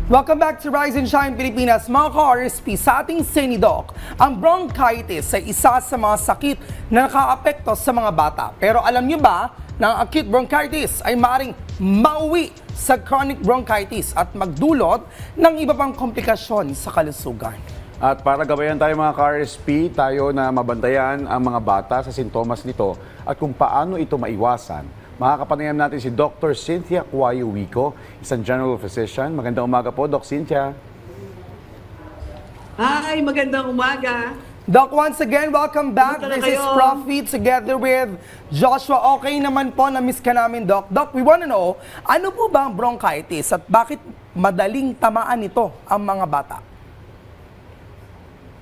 Welcome back to Rise and Shine Pilipinas. Mga ka-RSP, sa ating Senidoc, ang bronchitis ay isa sa mga sakit na nakaapekto sa mga bata. Pero alam niyo ba na ang acute bronchitis ay maaaring mauwi sa chronic bronchitis at magdulot ng iba pang komplikasyon sa kalusugan? At para gabayan tayo mga ka-RSP, tayo na mabantayan ang mga bata sa sintomas nito at kung paano ito maiwasan. Makakapanayam natin si Dr. Cynthia Cuayo Wico, isang general physician. Magandang umaga po, Doc Cynthia. Hi, magandang umaga. Doc, once again, welcome back. Kumusta na This is kayo? Profi together with Joshua. Okay naman po, na-miss ka namin, Doc. Doc, we wanna know, ano po ba ang bronchitis at bakit madaling tamaan ito ang mga bata?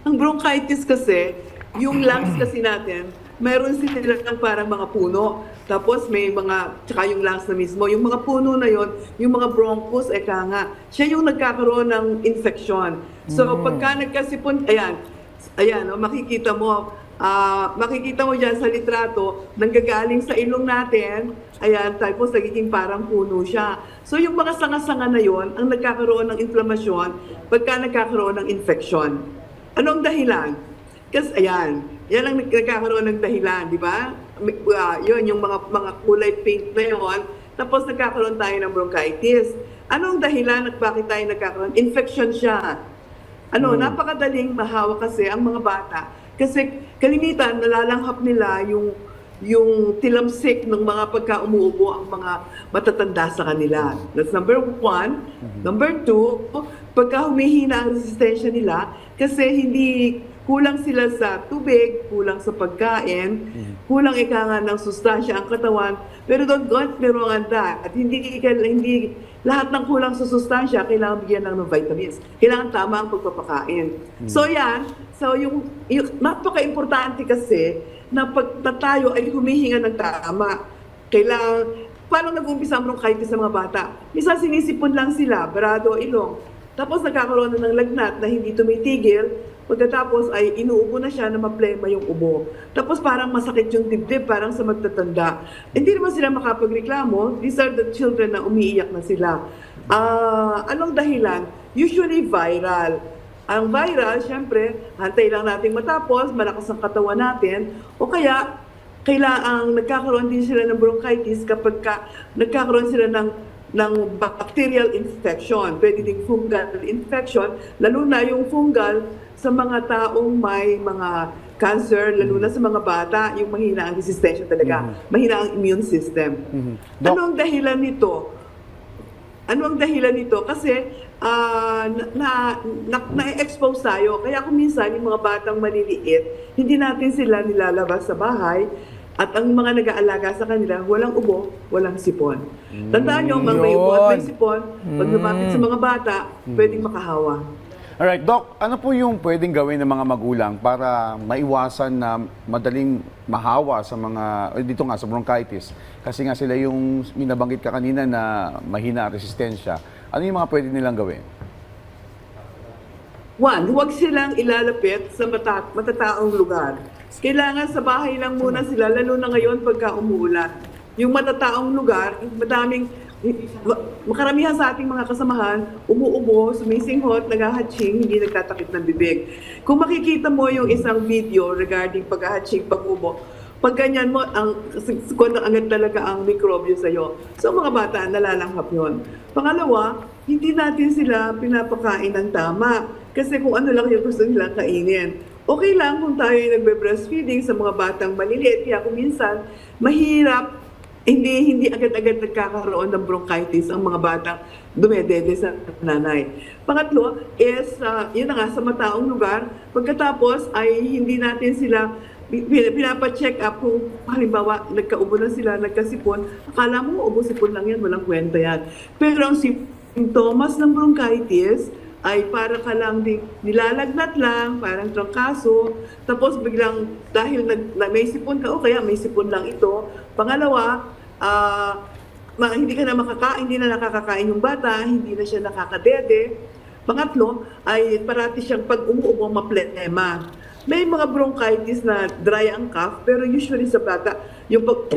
Ang bronchitis kasi, yung lungs kasi natin, meron silang parang mga puno. Tapos may mga, tsaka yung lungs na mismo, yung mga puno na yon, yung mga bronchus, eka nga, siya yung nagkakaroon ng infection. So pagka nagkasipon, ayan, makikita mo dyan sa litrato, nanggagaling sa ilong natin, ayan, tapos nagiging parang puno siya. So yung mga sanga-sanga na yon, ang nagkakaroon ng inflamasyon, pagka nagkakaroon ng infection. Anong dahilan? Kasi ayan, yan ang nagkakaroon ng dahilan, di ba? Yun, yung mga kulay pink na yun, tapos nagkakaroon tayo ng bronchitis. Anong dahilan at bakit tayo nagkakaroon? Infection siya. Napakadaling mahawa kasi ang mga bata. Kasi kalimitan, nalalanghap nila yung tilamsik ng mga pagka umuubo ang mga matatanda sa kanila. That's number one. Number two, pagka humihina ang resistensya nila, kasi hindi kulang sila sa tubig, kulang sa pagkain, kulang nga ng sustansya ang katawan, pero don't get me wrong on that. At hindi lahat ng kulang sa sustansya kailangan bigyan lang ng vitamins. Kailangan tama ang pagpapakain. So yan, yung napaka-importante kasi na pag tayo ay humihinga ng tama. Paano nag-umpisa ang bronchitis sa mga bata? Minsan sinisipon lang sila, barado, ilong. Tapos nagkakaroon na ng lagnat na hindi tumitigil. Pagkatapos ay inuubo na siya na maplema yung ubo. Tapos parang masakit yung dibdib, parang sa magtatanda. Hindi naman sila makapagreklamo. These are the children na umiiyak na sila. Anong dahilan? Usually viral. Ang viral, syempre, hantay lang natin matapos, malakas ang katawan natin, o kaya kailangang nagkakaroon din sila ng bronchitis kapag nagkakaroon sila ng bacterial infection. Pwede ding fungal infection, lalo na yung fungal sa mga taong may mga cancer, lalo na sa mga bata, yung mahina ang resistensya talaga, mahina ang immune system. Ano ang dahilan nito? Kasi na-expose tayo. Kaya kung minsan yung mga batang maliliit, hindi natin sila nilalabas sa bahay. At ang mga nag-aalaga sa kanila, walang ubo, walang sipon. Tandaan nyo, may ubo at may sipon, pag lumapit sa mga bata, pwedeng makahawa. Alright, Doc, ano po yung pwedeng gawin ng mga magulang para maiwasan na madaling mahawa sa dito nga sa bronchitis? Kasi nga sila yung minabanggit ka kanina na mahina ang resistensya. Ano yung mga pwede nilang gawin? One, huwag silang ilalapit sa matataong lugar. Kailangan sa bahay lang muna sila, lalo na ngayon pagka umuulan. Yung matataong lugar, makaramihan sa ating mga kasamahan, umuubo, sumisinghot, naghahatching, hindi nagtatakip ng bibig. Kung makikita mo yung isang video regarding paghahatching, pag-ubo, pag ganyan mo, agad talaga ang mikrobyo sa'yo. So mga bata, nalalanghap yun. Pangalawa, hindi natin sila pinapakain ng tama. Kasi kung ano lang yung gusto nilang kainin. Okay lang kung tayo yung nagbe-breastfeeding sa mga batang maliliit. Kaya kung minsan, mahirap, hindi agad-agad nagkakaroon ng bronchitis ang mga batang dumedede sa nanay. Pangatlo is, yun na nga, sa mataong lugar, pagkatapos ay hindi natin sila pinapacheck up kung halimbawa nagkaubo na sila, nagkasipon, akala mo ubo-sipon lang yan, walang kwenta yan. Pero ang simptomas ng bronchitis ay para ka lang nilalagnat lang, parang trangkaso, tapos biglang dahil may sipon ka, o kaya may sipon lang ito. Pangalawa, hindi na nakakakain yung bata, hindi na siya nakakadede. Pangatlo, ay parati siyang pag umuubo maplema. May mga bronchitis na dry ang cough, pero usually sa bata, yung pag,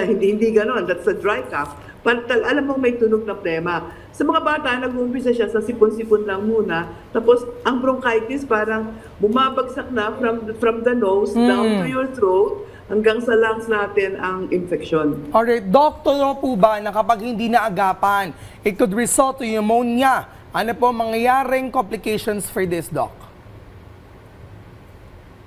hindi ganon, that's a dry cough. Alam mo may tunog na plema. Sa mga bata, nag-uumpisa siya sa sipon-sipon lang muna. Tapos, ang bronchitis parang bumabagsak na from the nose down to your throat hanggang sa lungs natin ang infection. Alright, doktor po ba na kapag hindi naagapan, it could result to pneumonia? Ano po ang mangyayaring complications for this, doc?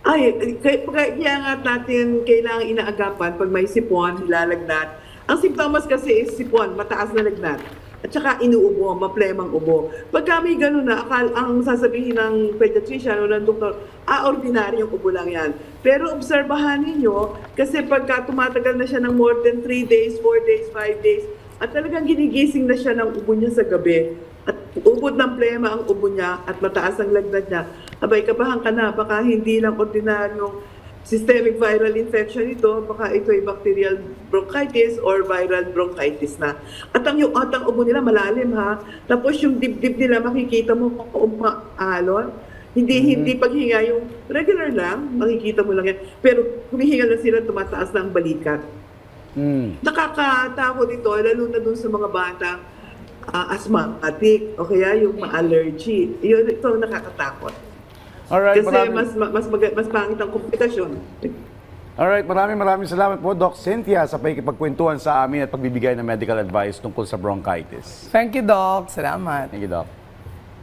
Kaya nga natin kailangan inaagapan pag may sipon, nilalagnat. Ang simptomas kasi is sipon, mataas na lagnat. At saka inuubo, maplemang ubo. Pagka may gano'n na, ang sasabihin ng pediatrician o ng doktor, ordinaryong ubo lang yan. Pero obserbahan ninyo, kasi pagka tumatagal na siya ng more than 3 days, 4 days, 5 days, at talagang ginigising na siya ng ubo niya sa gabi, at ubod ng plema ang ubo niya at mataas ang lagnat niya, abay kabahan ka na, baka hindi lang ordinaryong systemic viral infection ito, baka ito ay bacterial bronchitis or viral bronchitis na. At ang ubo nila malalim ha, tapos yung dibdib nila makikita mo umaalon. Hindi paghinga yung regular lang, makikita mo lang yan. Pero humihinga na sila, tumataas na ang balikat. Nakakatakot ito, lalo na dun sa mga bata asthmatic o kaya yung allergy. Ito nakakatakot. Alright, Kasi mas pangit ang komplikasyon. Alright, maraming salamat po, Doc Cynthia, sa pakikipagkwentuhan sa amin at pagbibigay ng medical advice tungkol sa bronchitis. Thank you, doc. Salamat. Thank you, Doc.